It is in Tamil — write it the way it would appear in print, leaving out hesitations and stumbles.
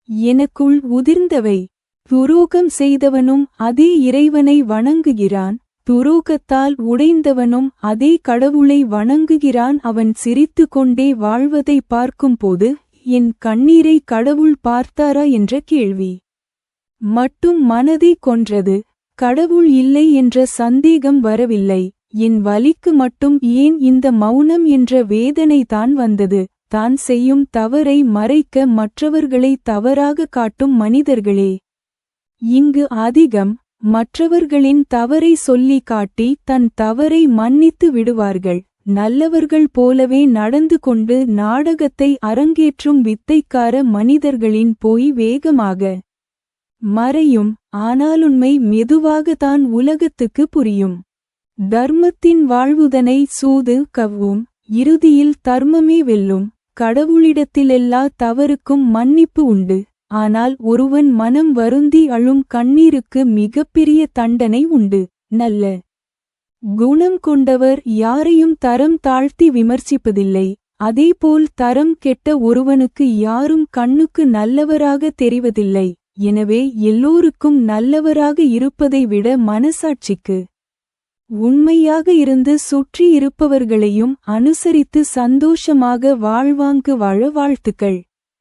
எனக்குள் உதிர்ந்தவை. துரோகம் செய்தவனும் அதே இறைவனை வணங்குகிறான், துரோகத்தால் உடைந்தவனும் அதே கடவுளை வணங்குகிறான். அவன் சிரித்து கொண்டே வாழ்வதை பார்க்கும்போது என் கண்ணீரை கடவுள் பார்த்தாரா என்ற கேள்வி மட்டும் மனதை கொன்றது. கடவுள் இல்லை என்ற சந்தேகம் வரவில்லை. என் வலிக்கு மட்டும் ஏன் இந்த மௌனம் என்ற வேதனை தான் வந்தது. தான் செய்யும் தவறை மறைக்க மற்றவர்களை தவறாக காட்டும் மனிதர்களே இங்கு அதிகம். மற்றவர்களின் தவறை சொல்லி காட்டி தன் தவறை மன்னித்து விடுவார்கள். நல்லவர்கள் போலவே நடந்து கொண்டு நாடகத்தை அரங்கேற்றும் வித்தைக்கார மனிதர்களின் போய் வேகமாக மறையும். ஆனாலுண்மை மெதுவாக தான் உலகத்துக்கு புரியும். தர்மத்தின் வாழ்வுதனை சூது கவ்வும், இறுதியில் தர்மமே வெல்லும். கடவுளிடத்திலெல்லா தவறுக்கும் மன்னிப்பு உண்டு. ஆனால் ஒருவன் மனம் வருந்தி அழும் கண்ணீருக்கு மிகப்பெரிய தண்டனை உண்டு. நல்ல குணம் கொண்டவர் யாரையும் தரம் தாழ்த்தி விமர்சிப்பதில்லை. அதேபோல் தரம் கெட்ட ஒருவனுக்கு யாரும் கண்ணுக்கு நல்லவராக தெரிவதில்லை. எனவே எல்லோருக்கும் நல்லவராக இருப்பதை விட மனசாட்சிக்கு உண்மையாக இருந்து சுற்றி இருப்பவர்களையும் அனுசரித்து சந்தோஷமாக வாழ்வாங்கு வாழ வாழ்த்துக்கள்.